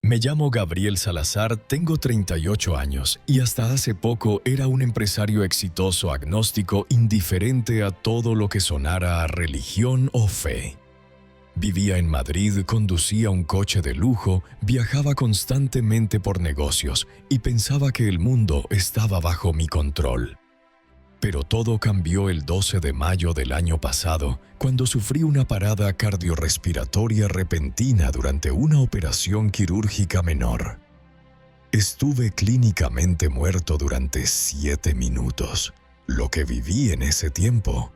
Me llamo Gabriel Salazar, tengo 38 años y hasta hace poco era un empresario exitoso agnóstico indiferente a todo lo que sonara a religión o fe. Vivía en Madrid, conducía un coche de lujo, viajaba constantemente por negocios y pensaba que el mundo estaba bajo mi control. Pero todo cambió el 12 de mayo del año pasado, cuando sufrí una parada cardiorrespiratoria repentina durante una operación quirúrgica menor. Estuve clínicamente muerto durante 7 minutos. Lo que viví en ese tiempo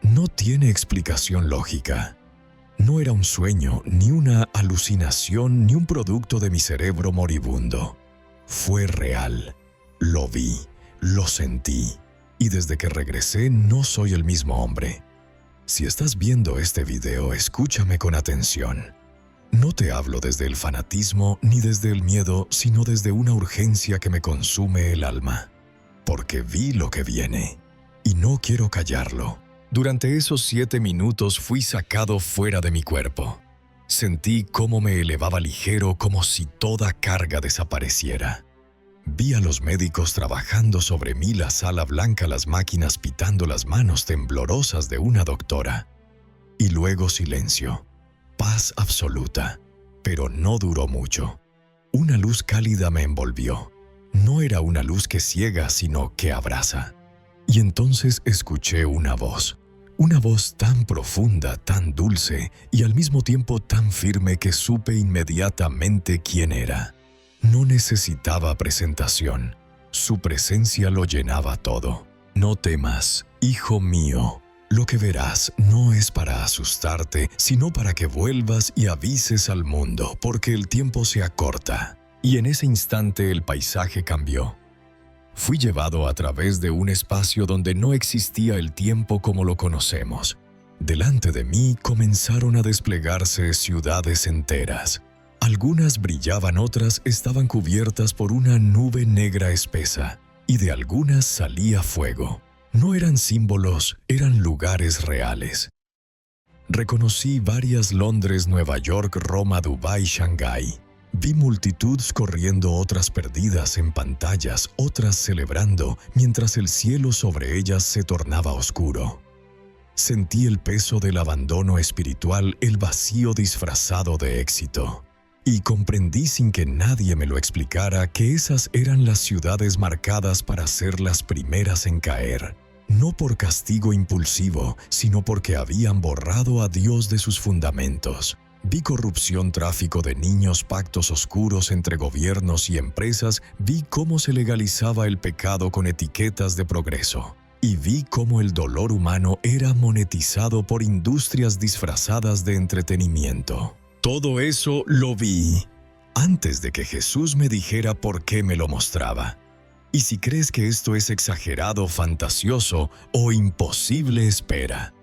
no tiene explicación lógica. No era un sueño, ni una alucinación, ni un producto de mi cerebro moribundo. Fue real. Lo vi, lo sentí. Y desde que regresé no soy el mismo hombre. Si estás viendo este video, escúchame con atención. No te hablo desde el fanatismo ni desde el miedo, sino desde una urgencia que me consume el alma. Porque vi lo que viene, y no quiero callarlo. Durante esos 7 minutos fui sacado fuera de mi cuerpo. Sentí cómo me elevaba ligero, como si toda carga desapareciera. Vi a los médicos trabajando sobre mí, la sala blanca, las máquinas pitando, las manos temblorosas de una doctora. Y luego silencio, paz absoluta, pero no duró mucho. Una luz cálida me envolvió. No era una luz que ciega, sino que abraza. Y entonces escuché una voz tan profunda, tan dulce y al mismo tiempo tan firme que supe inmediatamente quién era. No necesitaba presentación. Su presencia lo llenaba todo. No temas, hijo mío. Lo que verás no es para asustarte, sino para que vuelvas y avises al mundo, porque el tiempo se acorta. Y en ese instante el paisaje cambió. Fui llevado a través de un espacio donde no existía el tiempo como lo conocemos. Delante de mí comenzaron a desplegarse ciudades enteras. Algunas brillaban, otras estaban cubiertas por una nube negra espesa, y de algunas salía fuego. No eran símbolos, eran lugares reales. Reconocí varias: Londres, Nueva York, Roma, Dubái, Shanghái. Vi multitudes corriendo, otras perdidas en pantallas, otras celebrando, mientras el cielo sobre ellas se tornaba oscuro. Sentí el peso del abandono espiritual, el vacío disfrazado de éxito. Y comprendí sin que nadie me lo explicara que esas eran las ciudades marcadas para ser las primeras en caer. No por castigo impulsivo, sino porque habían borrado a Dios de sus fundamentos. Vi corrupción, tráfico de niños, pactos oscuros entre gobiernos y empresas. Vi cómo se legalizaba el pecado con etiquetas de progreso. Y vi cómo el dolor humano era monetizado por industrias disfrazadas de entretenimiento. Todo eso lo vi antes de que Jesús me dijera por qué me lo mostraba. Y si crees que esto es exagerado, fantasioso o imposible, espera,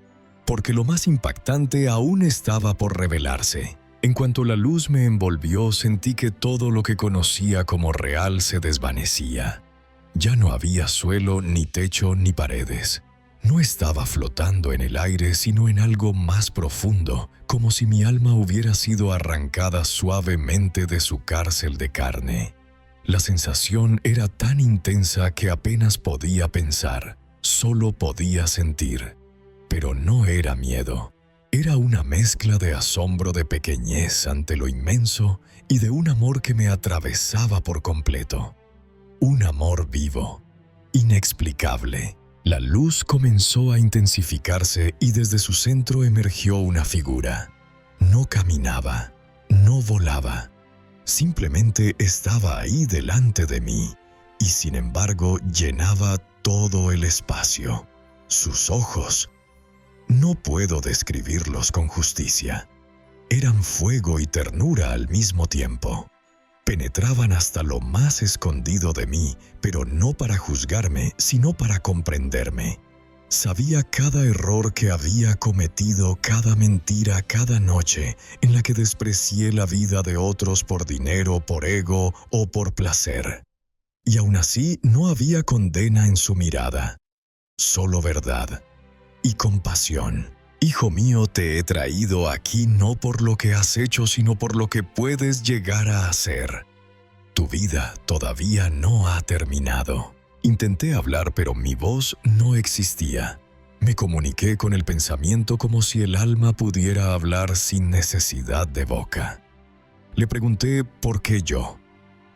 porque lo más impactante aún estaba por revelarse. En cuanto la luz me envolvió, sentí que todo lo que conocía como real se desvanecía. Ya no había suelo, ni techo, ni paredes. No estaba flotando en el aire, sino en algo más profundo, como si mi alma hubiera sido arrancada suavemente de su cárcel de carne. La sensación era tan intensa que apenas podía pensar, solo podía sentir. Pero no era miedo. Era una mezcla de asombro, de pequeñez ante lo inmenso y de un amor que me atravesaba por completo. Un amor vivo, inexplicable. La luz comenzó a intensificarse y desde su centro emergió una figura. No caminaba, no volaba. Simplemente estaba ahí delante de mí y sin embargo llenaba todo el espacio. Sus ojos, no puedo describirlos con justicia. Eran fuego y ternura al mismo tiempo. Penetraban hasta lo más escondido de mí, pero no para juzgarme, sino para comprenderme. Sabía cada error que había cometido, cada mentira, cada noche en la que desprecié la vida de otros por dinero, por ego o por placer. Y aún así no había condena en su mirada, solo verdad y compasión. Hijo mío, te he traído aquí no por lo que has hecho, sino por lo que puedes llegar a hacer. Tu vida todavía no ha terminado. Intenté hablar, pero mi voz no existía. Me comuniqué con el pensamiento como si el alma pudiera hablar sin necesidad de boca. Le pregunté por qué yo,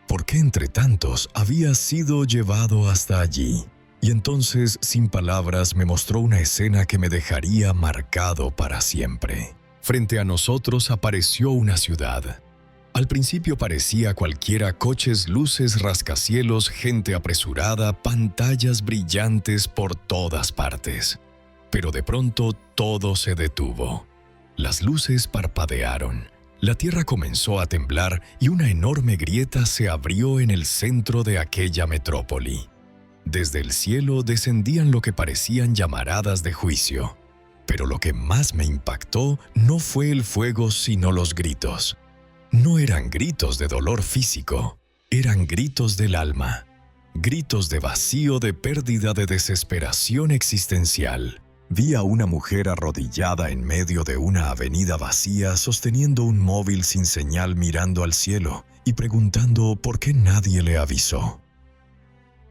por qué entre tantos había sido llevado hasta allí. Y entonces, sin palabras, me mostró una escena que me dejaría marcado para siempre. Frente a nosotros apareció una ciudad. Al principio parecía cualquiera: coches, luces, rascacielos, gente apresurada, pantallas brillantes por todas partes. Pero de pronto todo se detuvo. Las luces parpadearon, la tierra comenzó a temblar y una enorme grieta se abrió en el centro de aquella metrópoli. Desde el cielo descendían lo que parecían llamaradas de juicio. Pero lo que más me impactó no fue el fuego, sino los gritos. No eran gritos de dolor físico, eran gritos del alma. Gritos de vacío, de pérdida, de desesperación existencial. Vi a una mujer arrodillada en medio de una avenida vacía, sosteniendo un móvil sin señal, mirando al cielo y preguntando por qué nadie le avisó.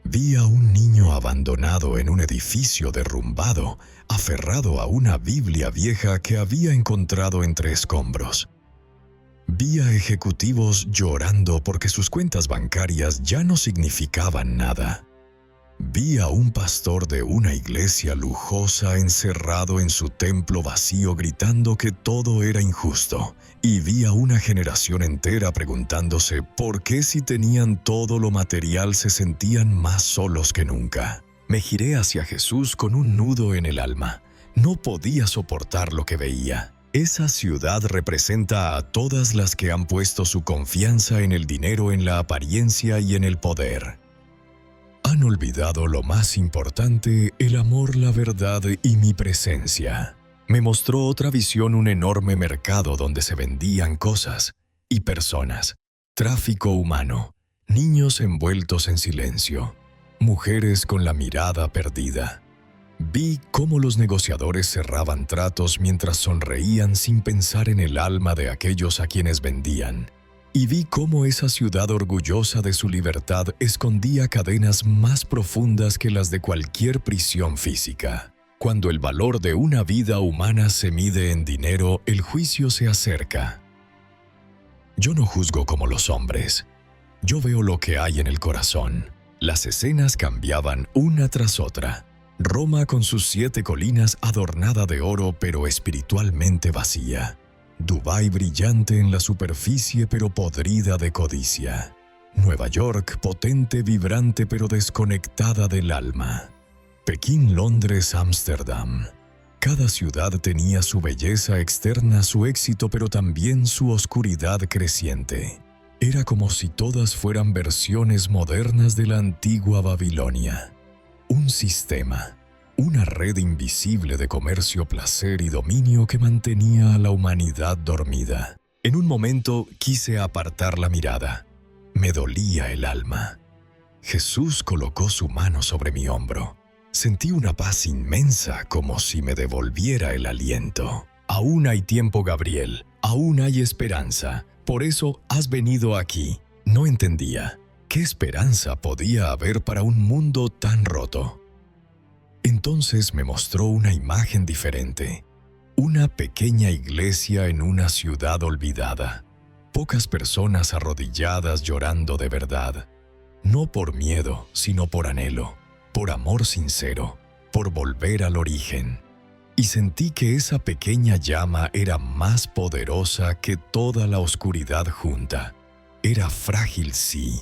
Vi a un niño abandonado en un edificio derrumbado, aferrado a una Biblia vieja que había encontrado entre escombros. Vi a ejecutivos llorando porque sus cuentas bancarias ya no significaban nada. Vi a un pastor de una iglesia lujosa encerrado en su templo vacío gritando que todo era injusto. Y vi a una generación entera preguntándose por qué, si tenían todo lo material, se sentían más solos que nunca. Me giré hacia Jesús con un nudo en el alma. No podía soportar lo que veía. Esa ciudad representa a todas las que han puesto su confianza en el dinero, en la apariencia y en el poder. Han olvidado lo más importante: el amor, la verdad y mi presencia. Me mostró otra visión: un enorme mercado donde se vendían cosas y personas, tráfico humano, niños envueltos en silencio, mujeres con la mirada perdida. Vi cómo los negociadores cerraban tratos mientras sonreían sin pensar en el alma de aquellos a quienes vendían. Y vi cómo esa ciudad orgullosa de su libertad escondía cadenas más profundas que las de cualquier prisión física. Cuando el valor de una vida humana se mide en dinero, el juicio se acerca. Yo no juzgo como los hombres. Yo veo lo que hay en el corazón. Las escenas cambiaban una tras otra. Roma con sus 7 colinas adornada de oro pero espiritualmente vacía. Dubái brillante en la superficie pero podrida de codicia. Nueva York potente, vibrante pero desconectada del alma. Pekín, Londres, Ámsterdam. Cada ciudad tenía su belleza externa, su éxito, pero también su oscuridad creciente. Era como si todas fueran versiones modernas de la antigua Babilonia. Un sistema, una red invisible de comercio, placer y dominio que mantenía a la humanidad dormida. En un momento quise apartar la mirada. Me dolía el alma. Jesús colocó su mano sobre mi hombro. Sentí una paz inmensa, como si me devolviera el aliento. Aún hay tiempo, Gabriel. Aún hay esperanza. Por eso has venido aquí. No entendía. ¿Qué esperanza podía haber para un mundo tan roto? Entonces me mostró una imagen diferente. Una pequeña iglesia en una ciudad olvidada. Pocas personas arrodilladas llorando de verdad. No por miedo, sino por anhelo. Por amor sincero, por volver al origen. Y sentí que esa pequeña llama era más poderosa que toda la oscuridad junta. Era frágil, sí,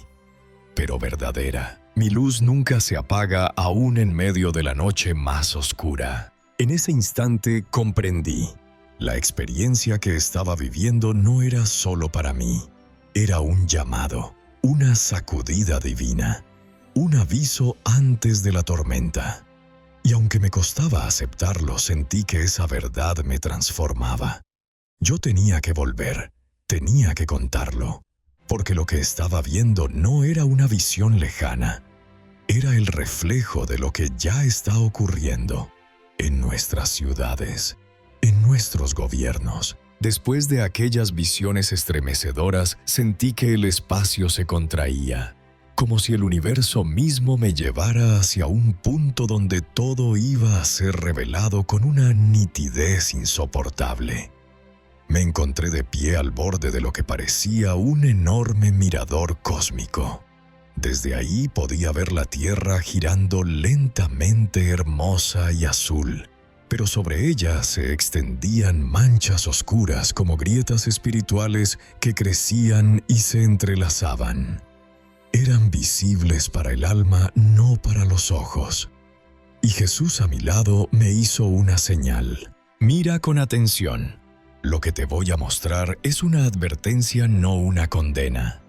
pero verdadera. Mi luz nunca se apaga aún en medio de la noche más oscura. En ese instante comprendí. La experiencia que estaba viviendo no era solo para mí. Era un llamado, una sacudida divina. Un aviso antes de la tormenta. Y aunque me costaba aceptarlo, sentí que esa verdad me transformaba. Yo tenía que volver, tenía que contarlo, porque lo que estaba viendo no era una visión lejana, era el reflejo de lo que ya está ocurriendo en nuestras ciudades, en nuestros gobiernos. Después de aquellas visiones estremecedoras, sentí que el espacio se contraía, como si el universo mismo me llevara hacia un punto donde todo iba a ser revelado con una nitidez insoportable. Me encontré de pie al borde de lo que parecía un enorme mirador cósmico. Desde ahí podía ver la Tierra girando lentamente, hermosa y azul, pero sobre ella se extendían manchas oscuras como grietas espirituales que crecían y se entrelazaban. Eran visibles para el alma, no para los ojos. Y Jesús a mi lado me hizo una señal. Mira con atención. Lo que te voy a mostrar es una advertencia, no una condena.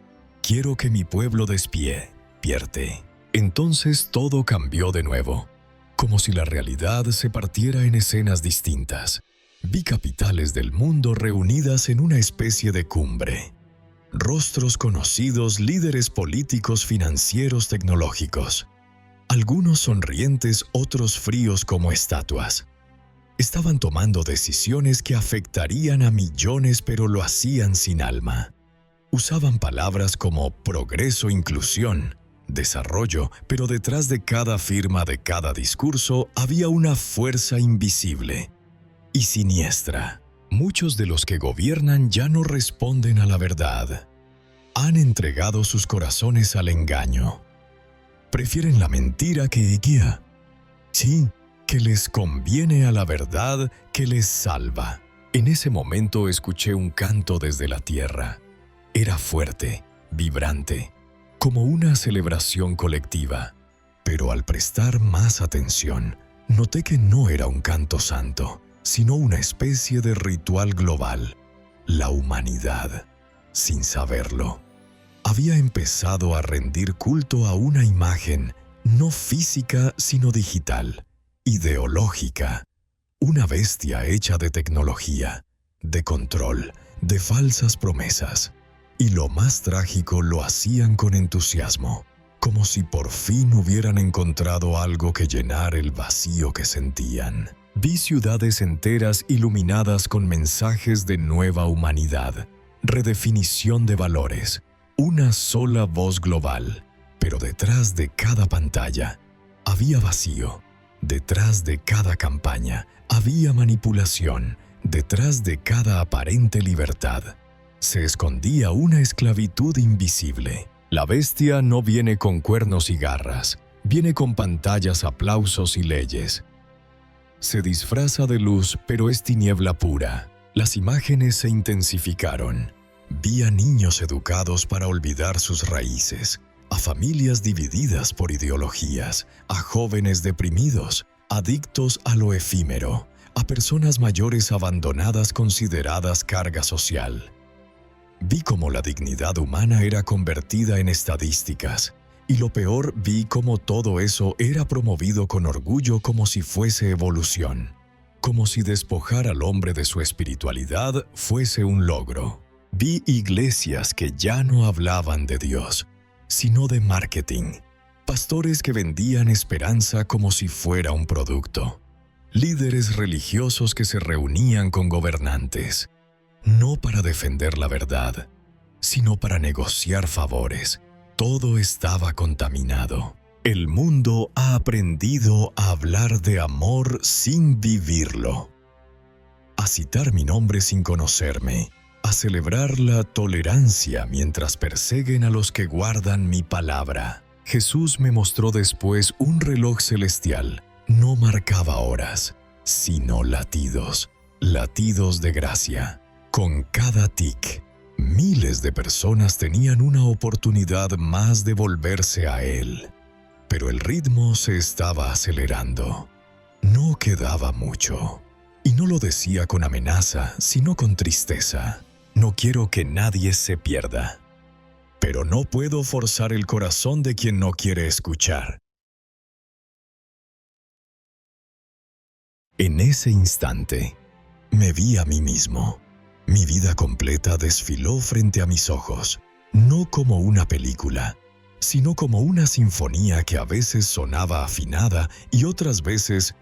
Quiero que mi pueblo despierte. Entonces todo cambió de nuevo, como si la realidad se partiera en escenas distintas. Vi capitales del mundo reunidas en una especie de cumbre. Rostros conocidos, líderes políticos, financieros, tecnológicos. Algunos sonrientes, otros fríos como estatuas. Estaban tomando decisiones que afectarían a millones, pero lo hacían sin alma. Usaban palabras como progreso, inclusión, desarrollo, pero detrás de cada firma, de cada discurso, había una fuerza invisible y siniestra. Muchos de los que gobiernan ya no responden a la verdad. Han entregado sus corazones al engaño. Prefieren la mentira que guía. Sí, que les conviene a la verdad que les salva. En ese momento escuché un canto desde la tierra. Era fuerte, vibrante, como una celebración colectiva. Pero al prestar más atención, noté que no era un canto santo, sino una especie de ritual global. La humanidad, sin saberlo, había empezado a rendir culto a una imagen, no física sino digital, ideológica, una bestia hecha de tecnología, de control, de falsas promesas. Y lo más trágico, lo hacían con entusiasmo, como si por fin hubieran encontrado algo que llenar el vacío que sentían. Vi ciudades enteras iluminadas con mensajes de nueva humanidad, redefinición de valores, una sola voz global. Pero detrás de cada pantalla había vacío. Detrás de cada campaña había manipulación. Detrás de cada aparente libertad se escondía una esclavitud invisible. La bestia no viene con cuernos y garras, viene con pantallas, aplausos y leyes. Se disfraza de luz, pero es tiniebla pura. Las imágenes se intensificaron. Vi a niños educados para olvidar sus raíces, a familias divididas por ideologías, a jóvenes deprimidos, adictos a lo efímero, a personas mayores abandonadas consideradas carga social. Vi cómo la dignidad humana era convertida en estadísticas, y lo peor, vi cómo todo eso era promovido con orgullo como si fuese evolución, como si despojar al hombre de su espiritualidad fuese un logro. Vi iglesias que ya no hablaban de Dios, sino de marketing, pastores que vendían esperanza como si fuera un producto, líderes religiosos que se reunían con gobernantes, no para defender la verdad, sino para negociar favores. Todo estaba contaminado. El mundo ha aprendido a hablar de amor sin vivirlo, a citar mi nombre sin conocerme, a celebrar la tolerancia mientras persiguen a los que guardan mi palabra. Jesús me mostró después un reloj celestial. No marcaba horas, sino latidos, latidos de gracia. Con cada tic, miles de personas tenían una oportunidad más de volverse a Él. Pero el ritmo se estaba acelerando. No quedaba mucho. Y no lo decía con amenaza, sino con tristeza. No quiero que nadie se pierda. Pero no puedo forzar el corazón de quien no quiere escuchar. En ese instante, me vi a mí mismo. Mi vida completa desfiló frente a mis ojos, no como una película, sino como una sinfonía que a veces sonaba afinada y otras veces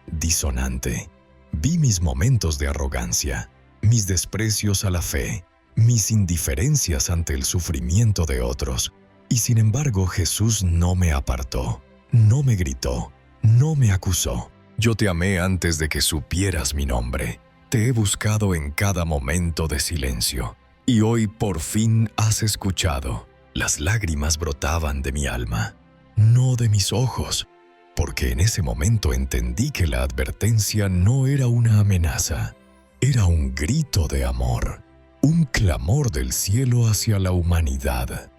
disonante. Vi mis momentos de arrogancia, mis desprecios a la fe, mis indiferencias ante el sufrimiento de otros. Y sin embargo, Jesús no me apartó, no me gritó, no me acusó. Yo te amé antes de que supieras mi nombre. Te he buscado en cada momento de silencio. Y hoy por fin has escuchado. Las lágrimas brotaban de mi alma, no de mis ojos, porque en ese momento entendí que la advertencia no era una amenaza, era un grito de amor, un clamor del cielo hacia la humanidad.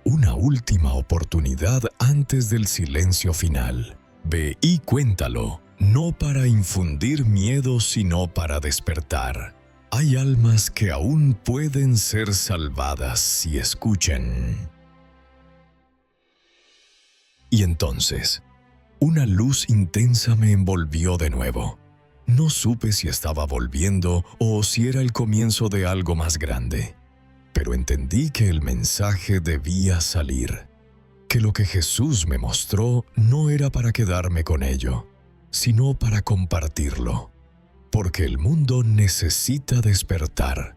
Una última oportunidad antes del silencio final. Ve y cuéntalo, no para infundir miedo, sino para despertar. Hay almas que aún pueden ser salvadas si escuchen. Y entonces, una luz intensa me envolvió de nuevo. No supe si estaba volviendo o si era el comienzo de algo más grande. Pero entendí que el mensaje debía salir, que lo que Jesús me mostró no era para quedarme con ello, sino para compartirlo, porque el mundo necesita despertar,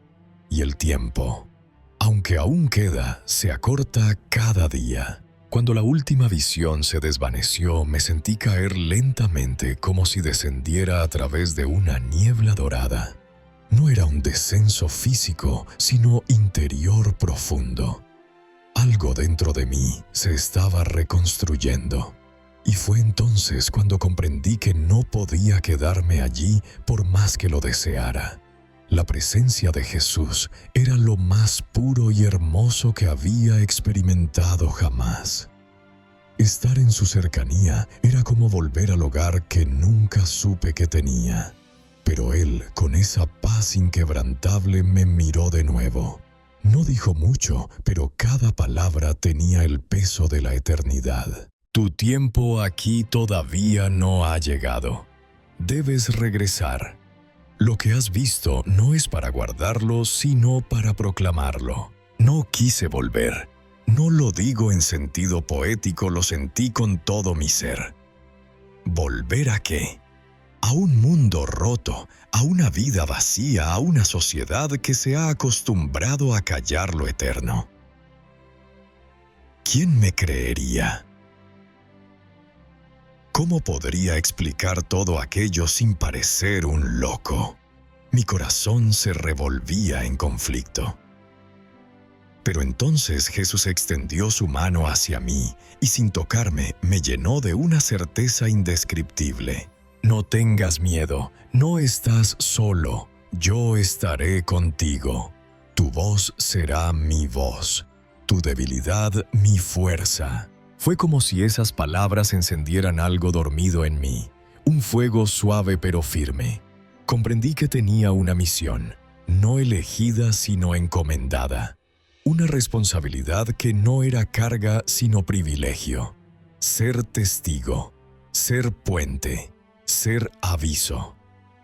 y el tiempo, aunque aún queda, se acorta cada día. Cuando la última visión se desvaneció, me sentí caer lentamente como si descendiera a través de una niebla dorada. No era un descenso físico, sino interior profundo. Algo dentro de mí se estaba reconstruyendo. Y fue entonces cuando comprendí que no podía quedarme allí por más que lo deseara. La presencia de Jesús era lo más puro y hermoso que había experimentado jamás. Estar en su cercanía era como volver al hogar que nunca supe que tenía. Pero Él, con esa paz inquebrantable, me miró de nuevo. No dijo mucho, pero cada palabra tenía el peso de la eternidad. Tu tiempo aquí todavía no ha llegado. Debes regresar. Lo que has visto no es para guardarlo, sino para proclamarlo. No quise volver. No lo digo en sentido poético, lo sentí con todo mi ser. ¿Volver a qué? A un mundo roto, a una vida vacía, a una sociedad que se ha acostumbrado a callar lo eterno. ¿Quién me creería? ¿Cómo podría explicar todo aquello sin parecer un loco? Mi corazón se revolvía en conflicto. Pero entonces Jesús extendió su mano hacia mí y sin tocarme me llenó de una certeza indescriptible. No tengas miedo, no estás solo, yo estaré contigo. Tu voz será mi voz, tu debilidad mi fuerza. Fue como si esas palabras encendieran algo dormido en mí, un fuego suave pero firme. Comprendí que tenía una misión, no elegida sino encomendada. Una responsabilidad que no era carga sino privilegio. Ser testigo, ser puente, ser aviso.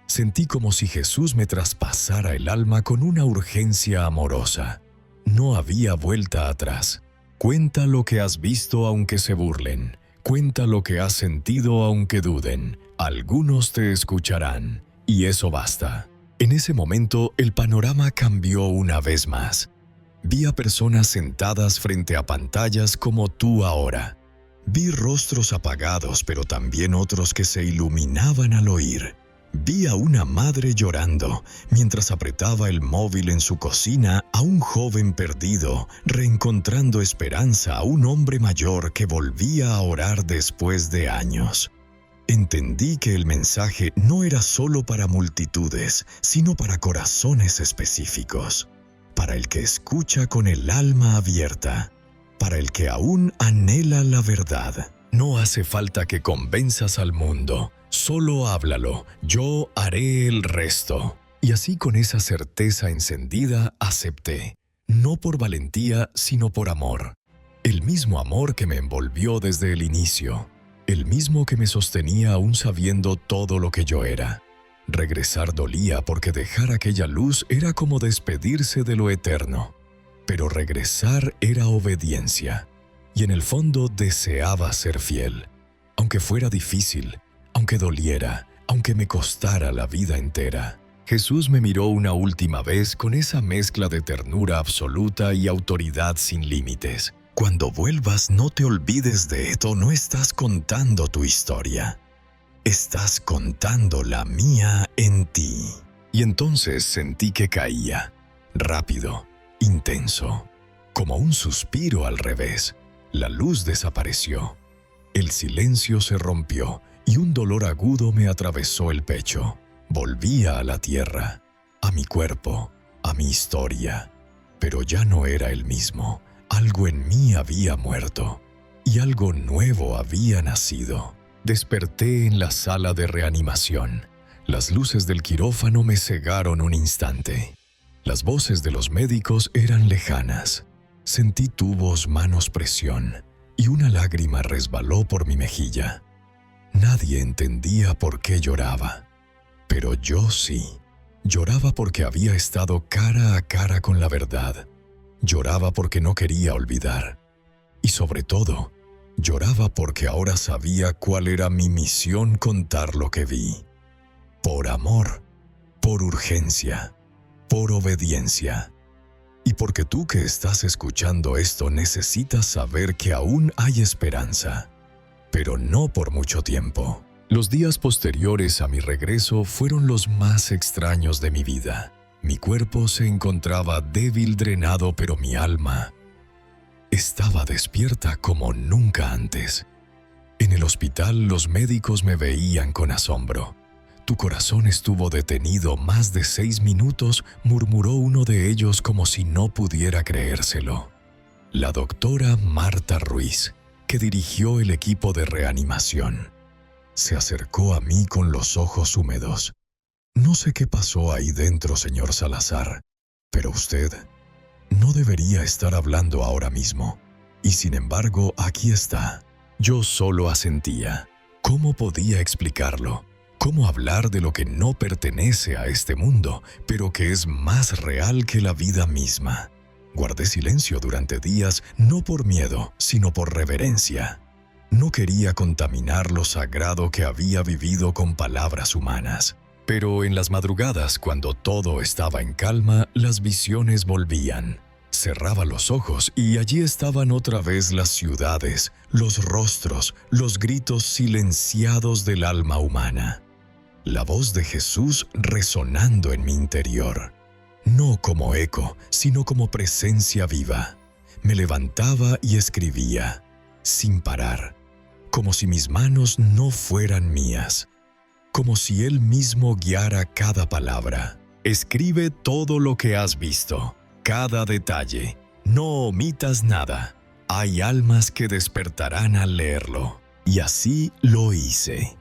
Sentí como si Jesús me traspasara el alma con una urgencia amorosa. No había vuelta atrás. Cuenta lo que has visto aunque se burlen. Cuenta lo que has sentido aunque duden. Algunos te escucharán, y eso basta. En ese momento el panorama cambió una vez más. Vi a personas sentadas frente a pantallas como tú ahora. Vi rostros apagados, pero también otros que se iluminaban al oír. Vi a una madre llorando, mientras apretaba el móvil en su cocina, a un joven perdido, reencontrando esperanza, a un hombre mayor que volvía a orar después de años. Entendí que el mensaje no era solo para multitudes, sino para corazones específicos. Para el que escucha con el alma abierta. Para el que aún anhela la verdad. No hace falta que convenzas al mundo. Solo háblalo, yo haré el resto. Y así con esa certeza encendida acepté. No por valentía, sino por amor. El mismo amor que me envolvió desde el inicio. El mismo que me sostenía aún sabiendo todo lo que yo era. Regresar dolía porque dejar aquella luz era como despedirse de lo eterno. Pero regresar era obediencia. Y en el fondo deseaba ser fiel. Aunque fuera difícil, aunque doliera, aunque me costara la vida entera. Jesús me miró una última vez con esa mezcla de ternura absoluta y autoridad sin límites. Cuando vuelvas, no te olvides de esto, no estás contando tu historia. Estás contando la mía en ti. Y entonces sentí que caía, rápido, intenso, como un suspiro al revés. La luz desapareció, el silencio se rompió y un dolor agudo me atravesó el pecho. Volvía a la tierra, a mi cuerpo, a mi historia, pero ya no era el mismo. Algo en mí había muerto y algo nuevo había nacido. Desperté en la sala de reanimación. Las luces del quirófano me cegaron un instante. Las voces de los médicos eran lejanas. Sentí tubos, manos, presión, y una lágrima resbaló por mi mejilla. Nadie entendía por qué lloraba, pero yo sí. Lloraba porque había estado cara a cara con la verdad. Lloraba porque no quería olvidar. Y sobre todo, lloraba porque ahora sabía cuál era mi misión: contar lo que vi. Por amor, por urgencia, por obediencia. Y porque tú que estás escuchando esto necesitas saber que aún hay esperanza, pero no por mucho tiempo. Los días posteriores a mi regreso fueron los más extraños de mi vida. Mi cuerpo se encontraba débil, drenado, pero mi alma estaba despierta como nunca antes. En el hospital los médicos me veían con asombro. «Tu corazón estuvo detenido más de 6 minutos», murmuró uno de ellos como si no pudiera creérselo. La doctora Marta Ruiz, que dirigió el equipo de reanimación, se acercó a mí con los ojos húmedos. «No sé qué pasó ahí dentro, señor Salazar, pero usted no debería estar hablando ahora mismo. Y sin embargo, aquí está». Yo solo asentía. ¿Cómo podía explicarlo? ¿Cómo hablar de lo que no pertenece a este mundo, pero que es más real que la vida misma? Guardé silencio durante días, no por miedo, sino por reverencia. No quería contaminar lo sagrado que había vivido con palabras humanas. Pero en las madrugadas, cuando todo estaba en calma, las visiones volvían. Cerraba los ojos y allí estaban otra vez las ciudades, los rostros, los gritos silenciados del alma humana. La voz de Jesús resonando en mi interior. No como eco, sino como presencia viva. Me levantaba y escribía, sin parar, como si mis manos no fueran mías, como si Él mismo guiara cada palabra. Escribe todo lo que has visto, cada detalle, no omitas nada. Hay almas que despertarán al leerlo. Y así lo hice.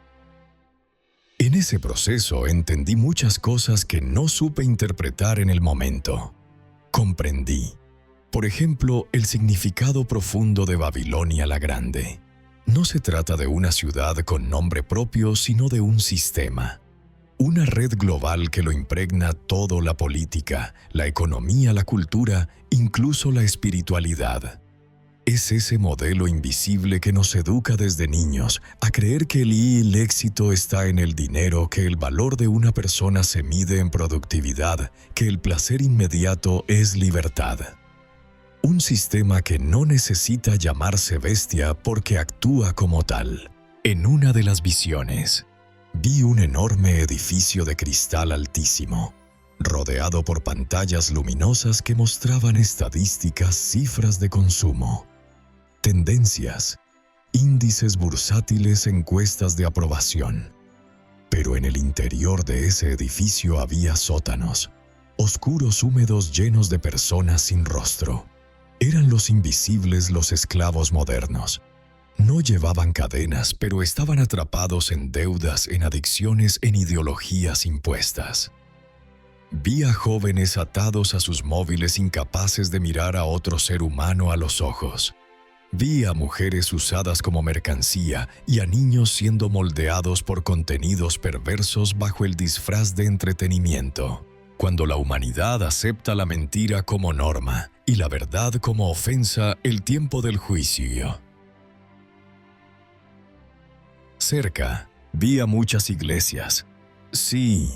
En ese proceso entendí muchas cosas que no supe interpretar en el momento. Comprendí, por ejemplo, el significado profundo de Babilonia la Grande. No se trata de una ciudad con nombre propio, sino de un sistema. Una red global que lo impregna todo: la política, la economía, la cultura, incluso la espiritualidad. Es ese modelo invisible que nos educa desde niños a creer que el éxito está en el dinero, que el valor de una persona se mide en productividad, que el placer inmediato es libertad. Un sistema que no necesita llamarse bestia porque actúa como tal. En una de las visiones, vi un enorme edificio de cristal altísimo, rodeado por pantallas luminosas que mostraban estadísticas, cifras de consumo, tendencias, índices bursátiles, encuestas de aprobación. Pero en el interior de ese edificio había sótanos, oscuros, húmedos, llenos de personas sin rostro. Eran los invisibles, los esclavos modernos. No llevaban cadenas, pero estaban atrapados en deudas, en adicciones, en ideologías impuestas. Vi a jóvenes atados a sus móviles, incapaces de mirar a otro ser humano a los ojos. Vi a mujeres usadas como mercancía y a niños siendo moldeados por contenidos perversos bajo el disfraz de entretenimiento. Cuando la humanidad acepta la mentira como norma y la verdad como ofensa, el tiempo del juicio. Cerca, Vi a muchas iglesias. Sí,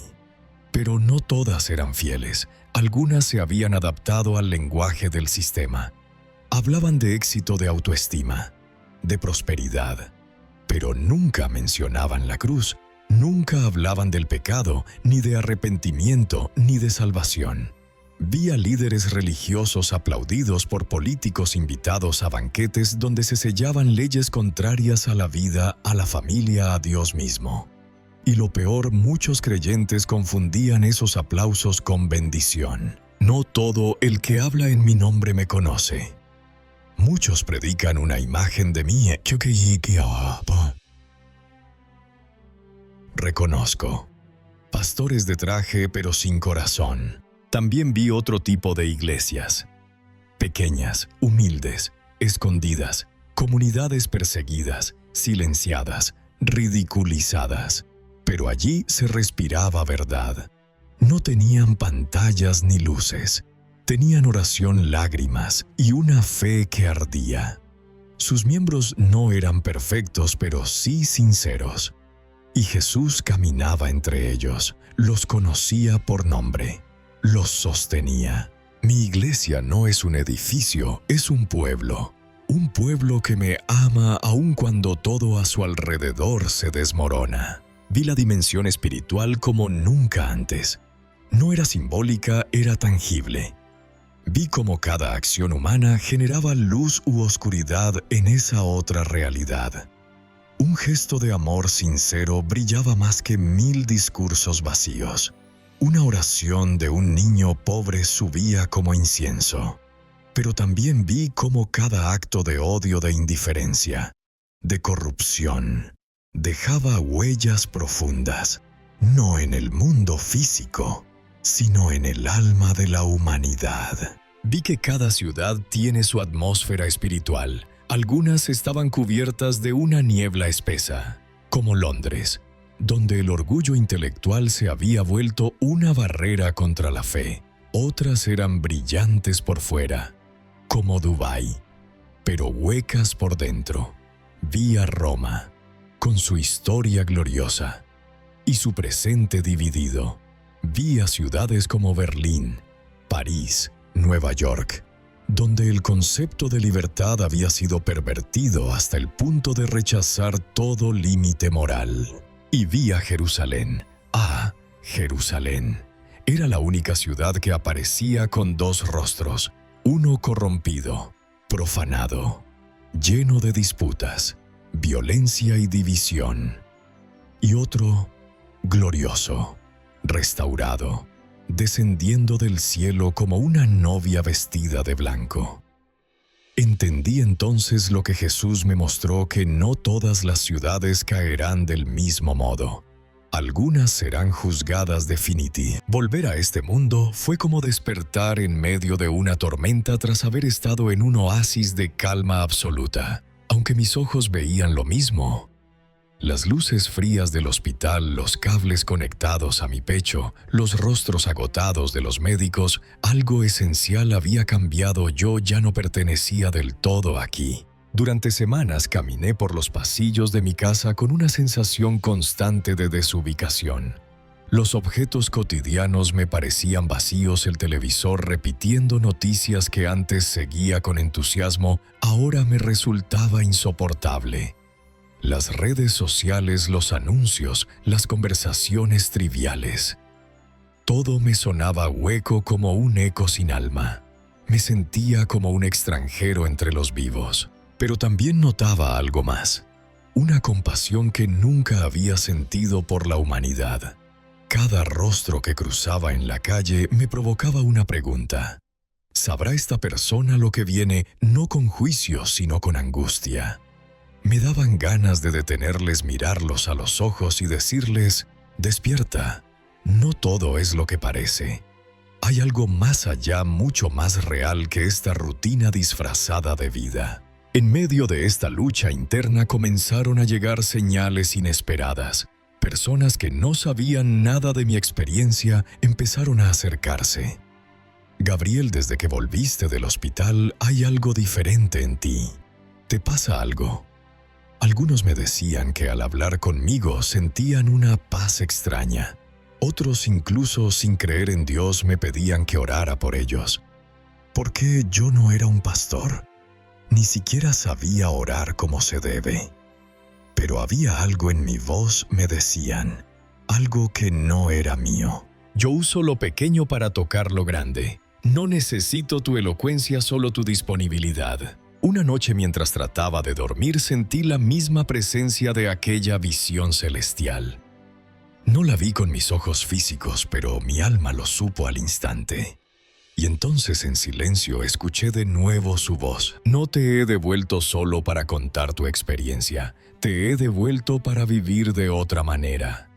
pero no todas eran fieles. Algunas se habían adaptado al lenguaje del sistema. Hablaban de éxito, de autoestima, de prosperidad, pero nunca mencionaban la cruz. Nunca hablaban del pecado, ni de arrepentimiento, ni de salvación. Vi a líderes religiosos aplaudidos por políticos invitados a banquetes donde se sellaban leyes contrarias a la vida, a la familia, a Dios mismo. Y lo peor, muchos creyentes confundían esos aplausos con bendición. No todo el que habla en mi nombre me conoce. Muchos predican una imagen de mí. Reconozco. Pastores de traje pero sin corazón. También vi otro tipo de iglesias. Pequeñas, humildes, escondidas, comunidades perseguidas, silenciadas, ridiculizadas. Pero allí se respiraba verdad. No tenían pantallas ni luces. Tenían oración, lágrimas y una fe que ardía. Sus miembros no eran perfectos, pero sí sinceros. Y Jesús caminaba entre ellos, los conocía por nombre, los sostenía. Mi iglesia no es un edificio, es un pueblo que me ama aun cuando todo a su alrededor se desmorona. Vi la dimensión espiritual como nunca antes. No era simbólica, era tangible. Vi cómo cada acción humana generaba luz u oscuridad en esa otra realidad. Un gesto de amor sincero brillaba más que 1000 discursos vacíos. Una oración de un niño pobre subía como incienso. Pero también vi cómo cada acto de odio, de indiferencia, de corrupción, dejaba huellas profundas, no en el mundo físico, sino en el alma de la humanidad. Vi que cada ciudad tiene su atmósfera espiritual. Algunas estaban cubiertas de una niebla espesa, como Londres, donde el orgullo intelectual se había vuelto una barrera contra la fe. Otras eran brillantes por fuera, como Dubái, pero huecas por dentro. Vi a Roma, con su historia gloriosa y su presente dividido. Vi a ciudades como Berlín, París, Nueva York, donde el concepto de libertad había sido pervertido hasta el punto de rechazar todo límite moral. Y vi a Jerusalén. Jerusalén. Era la única ciudad que aparecía con dos rostros, uno corrompido, profanado, lleno de disputas, violencia y división, y otro glorioso, restaurado, descendiendo del cielo como una novia vestida de blanco. Entendí entonces lo que Jesús me mostró, que no todas las ciudades caerán del mismo modo. Algunas serán juzgadas definitivamente. Volver a este mundo fue como despertar en medio de una tormenta tras haber estado en un oasis de calma absoluta. Aunque mis ojos veían lo mismo, las luces frías del hospital, los cables conectados a mi pecho, los rostros agotados de los médicos, algo esencial había cambiado. Yo ya no pertenecía del todo aquí. Durante semanas caminé por los pasillos de mi casa con una sensación constante de desubicación. Los objetos cotidianos me parecían vacíos, el televisor repitiendo noticias que antes seguía con entusiasmo, ahora me resultaba insoportable. Las redes sociales, los anuncios, las conversaciones triviales. Todo me sonaba hueco, como un eco sin alma. Me sentía como un extranjero entre los vivos. Pero también notaba algo más, una compasión que nunca había sentido por la humanidad. Cada rostro que cruzaba en la calle me provocaba una pregunta. ¿Sabrá esta persona lo que viene, no con juicio, sino con angustia? Me daban ganas de detenerles, mirarlos a los ojos y decirles: despierta, no todo es lo que parece. Hay algo más allá, mucho más real que esta rutina disfrazada de vida. En medio de esta lucha interna comenzaron a llegar señales inesperadas. Personas que no sabían nada de mi experiencia empezaron a acercarse. Gabriel, desde que volviste del hospital, hay algo diferente en ti. ¿Te pasa algo? Algunos me decían que al hablar conmigo sentían una paz extraña. Otros, incluso sin creer en Dios, me pedían que orara por ellos. ¿Por qué yo no era un pastor? Ni siquiera sabía orar como se debe. Pero había algo en mi voz, me decían, algo que no era mío. Yo uso lo pequeño para tocar lo grande. No necesito tu elocuencia, solo tu disponibilidad. Una noche mientras trataba de dormir sentí la misma presencia de aquella visión celestial. No la vi con mis ojos físicos, pero mi alma lo supo al instante. Y entonces en silencio escuché de nuevo su voz. No te he devuelto solo para contar tu experiencia, te he devuelto para vivir de otra manera.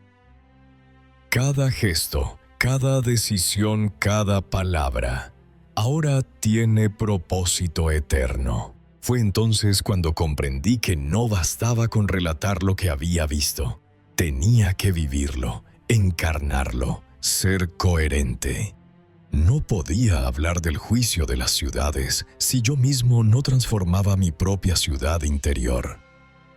Cada gesto, cada decisión, cada palabra, ahora tiene propósito eterno. Fue entonces cuando comprendí que no bastaba con relatar lo que había visto. Tenía que vivirlo, encarnarlo, ser coherente. No podía hablar del juicio de las ciudades si yo mismo no transformaba mi propia ciudad interior.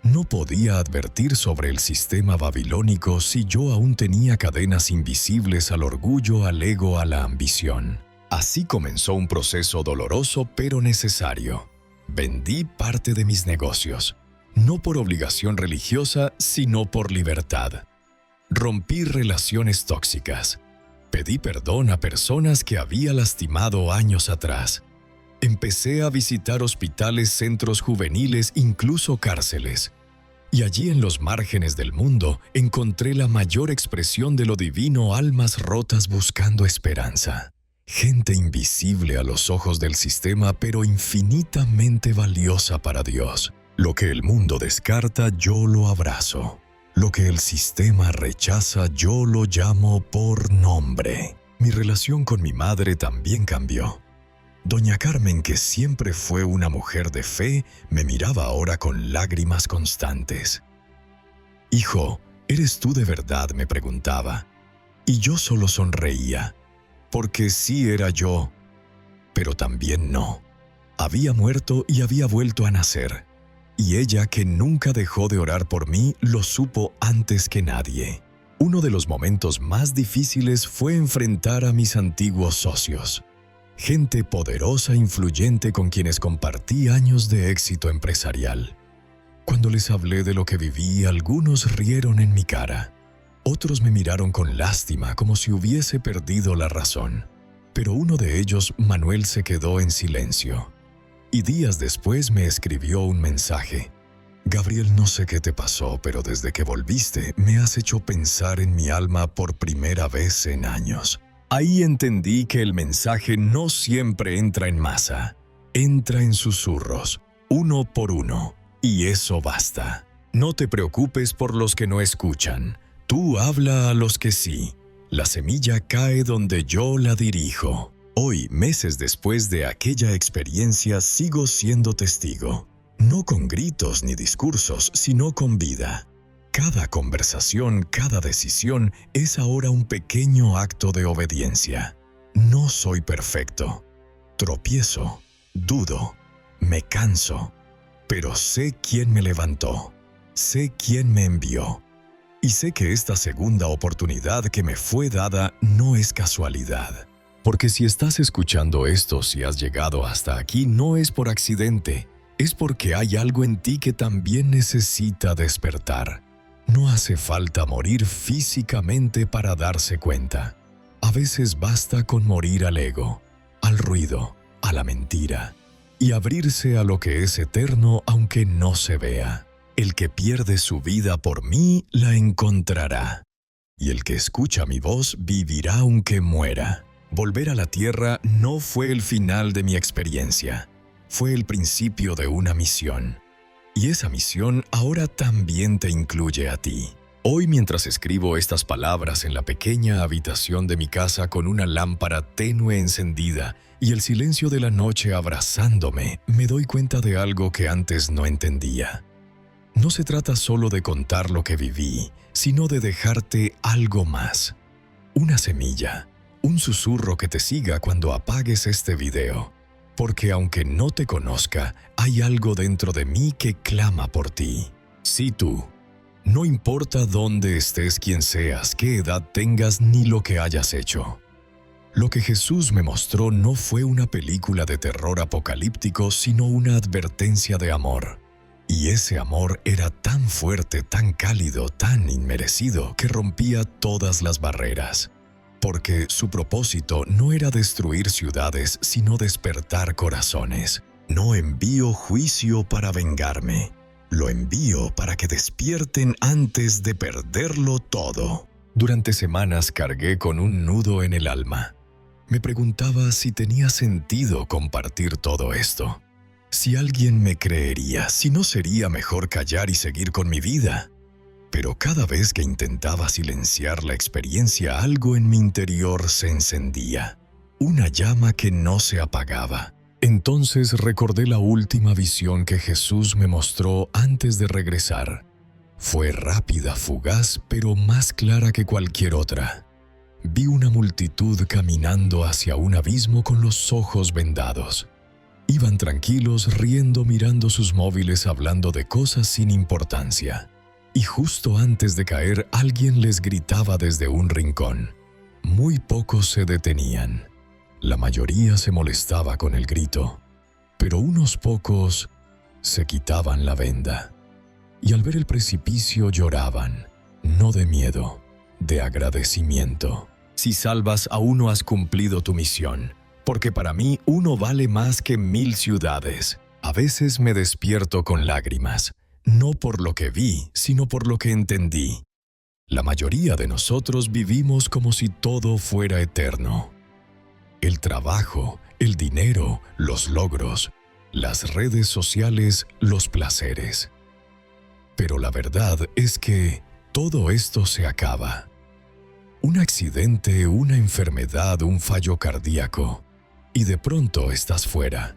No podía advertir sobre el sistema babilónico si yo aún tenía cadenas invisibles al orgullo, al ego, a la ambición. Así comenzó un proceso doloroso pero necesario. Vendí parte de mis negocios, no por obligación religiosa, sino por libertad. Rompí relaciones tóxicas. Pedí perdón a personas que había lastimado años atrás. Empecé a visitar hospitales, centros juveniles, incluso cárceles. Y allí en los márgenes del mundo encontré la mayor expresión de lo divino, almas rotas buscando esperanza. Gente invisible a los ojos del sistema, pero infinitamente valiosa para Dios. Lo que el mundo descarta, yo lo abrazo. Lo que el sistema rechaza, yo lo llamo por nombre. Mi relación con mi madre también cambió. Doña Carmen, que siempre fue una mujer de fe, me miraba ahora con lágrimas constantes. «Hijo, ¿eres tú de verdad?», me preguntaba. Y yo solo sonreía, porque sí era yo, pero también no. Había muerto y había vuelto a nacer. Y ella, que nunca dejó de orar por mí, lo supo antes que nadie. Uno de los momentos más difíciles fue enfrentar a mis antiguos socios. Gente poderosa e influyente con quienes compartí años de éxito empresarial. Cuando les hablé de lo que viví, algunos rieron en mi cara. Otros me miraron con lástima, como si hubiese perdido la razón. Pero uno de ellos, Manuel, se quedó en silencio. Y días después me escribió un mensaje. «Gabriel, no sé qué te pasó, pero desde que volviste me has hecho pensar en mi alma por primera vez en años». Ahí entendí que el mensaje no siempre entra en masa. Entra en susurros, uno por uno. Y eso basta. No te preocupes por los que no escuchan. Tú habla a los que sí. La semilla cae donde yo la dirijo. Hoy, meses después de aquella experiencia, sigo siendo testigo. No con gritos ni discursos, sino con vida. Cada conversación, cada decisión es ahora un pequeño acto de obediencia. No soy perfecto. Tropiezo, dudo, me canso, pero sé quién me levantó. Sé quién me envió. Y sé que esta segunda oportunidad que me fue dada no es casualidad. Porque si estás escuchando esto, si has llegado hasta aquí, no es por accidente. Es porque hay algo en ti que también necesita despertar. No hace falta morir físicamente para darse cuenta. A veces basta con morir al ego, al ruido, a la mentira, y abrirse a lo que es eterno aunque no se vea. El que pierde su vida por mí, la encontrará. Y el que escucha mi voz, vivirá aunque muera. Volver a la tierra no fue el final de mi experiencia. Fue el principio de una misión. Y esa misión ahora también te incluye a ti. Hoy, mientras escribo estas palabras en la pequeña habitación de mi casa con una lámpara tenue encendida y el silencio de la noche abrazándome, me doy cuenta de algo que antes no entendía. No se trata solo de contar lo que viví, sino de dejarte algo más. Una semilla, un susurro que te siga cuando apagues este video. Porque aunque no te conozca, hay algo dentro de mí que clama por ti. Sí tú. No importa dónde estés, quién seas, qué edad tengas ni lo que hayas hecho. Lo que Jesús me mostró no fue una película de terror apocalíptico, sino una advertencia de amor. Y ese amor era tan fuerte, tan cálido, tan inmerecido, que rompía todas las barreras. Porque su propósito no era destruir ciudades, sino despertar corazones. No envío juicio para vengarme. Lo envío para que despierten antes de perderlo todo. Durante semanas cargué con un nudo en el alma. Me preguntaba si tenía sentido compartir todo esto. Si alguien me creería, si no sería mejor callar y seguir con mi vida. Pero cada vez que intentaba silenciar la experiencia, algo en mi interior se encendía. Una llama que no se apagaba. Entonces recordé la última visión que Jesús me mostró antes de regresar. Fue rápida, fugaz, pero más clara que cualquier otra. Vi una multitud caminando hacia un abismo con los ojos vendados. Iban tranquilos, riendo, mirando sus móviles, hablando de cosas sin importancia. Y justo antes de caer, alguien les gritaba desde un rincón. Muy pocos se detenían. La mayoría se molestaba con el grito, pero unos pocos se quitaban la venda. Y al ver el precipicio lloraban, no de miedo, de agradecimiento. Si salvas a uno, has cumplido tu misión, porque para mí uno vale más que 1000 ciudades. A veces me despierto con lágrimas, no por lo que vi, sino por lo que entendí. La mayoría de nosotros vivimos como si todo fuera eterno. El trabajo, el dinero, los logros, las redes sociales, los placeres. Pero la verdad es que todo esto se acaba. Un accidente, una enfermedad, un fallo cardíaco, y de pronto estás fuera,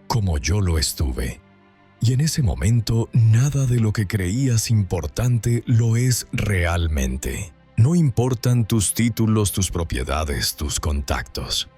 como yo lo estuve. Y en ese momento, nada de lo que creías importante lo es realmente. No importan tus títulos, tus propiedades, tus contactos.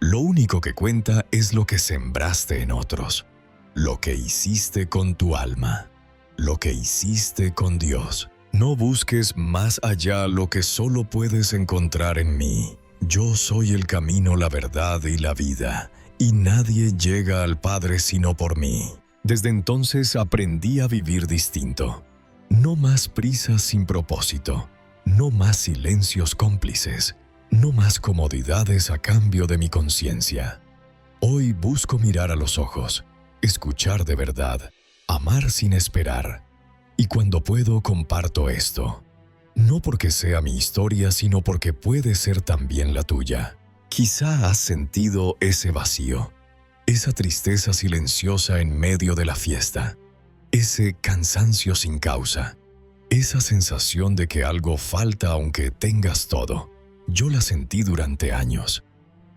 Lo único que cuenta es lo que sembraste en otros, lo que hiciste con tu alma, lo que hiciste con Dios. No busques más allá lo que solo puedes encontrar en mí. Yo soy el camino, la verdad y la vida, y nadie llega al Padre sino por mí. Desde entonces aprendí a vivir distinto. No más prisas sin propósito, no más silencios cómplices, no más comodidades a cambio de mi conciencia. Hoy busco mirar a los ojos, escuchar de verdad, amar sin esperar. Y cuando puedo, comparto esto. No porque sea mi historia, sino porque puede ser también la tuya. Quizá has sentido ese vacío, esa tristeza silenciosa en medio de la fiesta, ese cansancio sin causa, esa sensación de que algo falta aunque tengas todo. Yo la sentí durante años.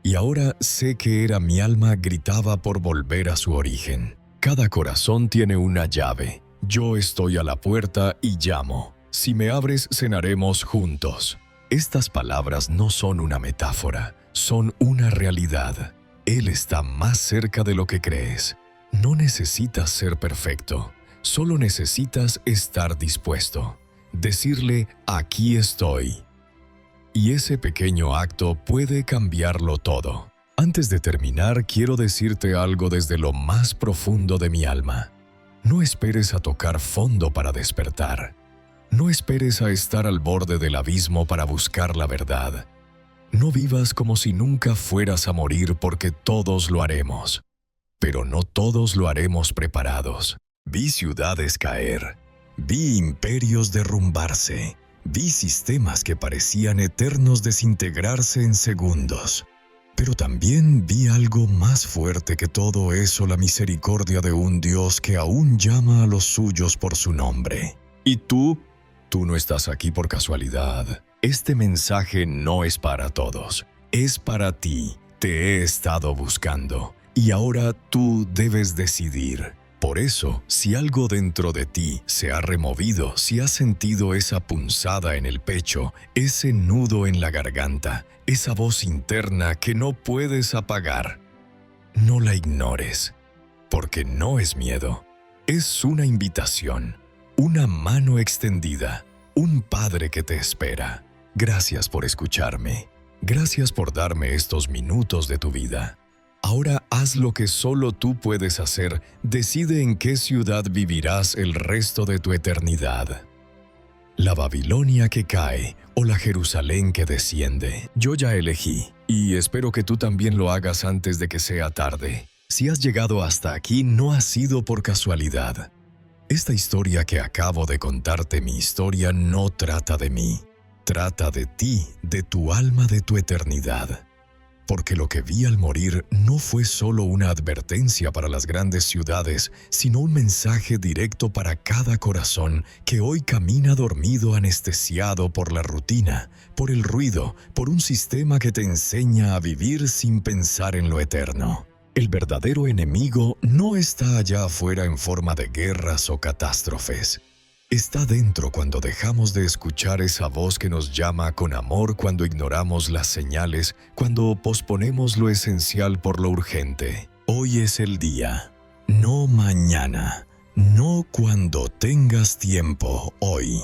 Y ahora sé que era mi alma gritaba por volver a su origen. Cada corazón tiene una llave. Yo estoy a la puerta y llamo. Si me abres, cenaremos juntos. Estas palabras no son una metáfora, son una realidad. Él está más cerca de lo que crees. No necesitas ser perfecto, solo necesitas estar dispuesto. Decirle, aquí estoy. Y ese pequeño acto puede cambiarlo todo. Antes de terminar, quiero decirte algo desde lo más profundo de mi alma. No esperes a tocar fondo para despertar. No esperes a estar al borde del abismo para buscar la verdad. No vivas como si nunca fueras a morir porque todos lo haremos. Pero no todos lo haremos preparados. Vi ciudades caer. Vi imperios derrumbarse. Vi sistemas que parecían eternos desintegrarse en segundos. Pero también vi algo más fuerte que todo eso, la misericordia de un Dios que aún llama a los suyos por su nombre. ¿Y tú? Tú no estás aquí por casualidad. Este mensaje no es para todos. Es para ti. Te he estado buscando. Y ahora tú debes decidir. Por eso, si algo dentro de ti se ha removido, si has sentido esa punzada en el pecho, ese nudo en la garganta, esa voz interna que no puedes apagar, no la ignores, porque no es miedo, es una invitación. una mano extendida, un Padre que te espera. Gracias por escucharme. Gracias por darme estos minutos de tu vida. Ahora haz lo que solo tú puedes hacer. Decide en qué ciudad vivirás el resto de tu eternidad. La Babilonia que cae o la Jerusalén que desciende. Yo ya elegí, y espero que tú también lo hagas antes de que sea tarde. Si has llegado hasta aquí, no ha sido por casualidad. Esta historia que acabo de contarte, mi historia, no trata de mí. Trata de ti, de tu alma, de tu eternidad. Porque lo que vi al morir no fue solo una advertencia para las grandes ciudades, sino un mensaje directo para cada corazón que hoy camina dormido, anestesiado por la rutina, por el ruido, por un sistema que te enseña a vivir sin pensar en lo eterno. El verdadero enemigo no está allá afuera en forma de guerras o catástrofes. Está dentro cuando dejamos de escuchar esa voz que nos llama con amor, cuando ignoramos las señales, cuando posponemos lo esencial por lo urgente. Hoy es el día, no mañana, no cuando tengas tiempo, hoy.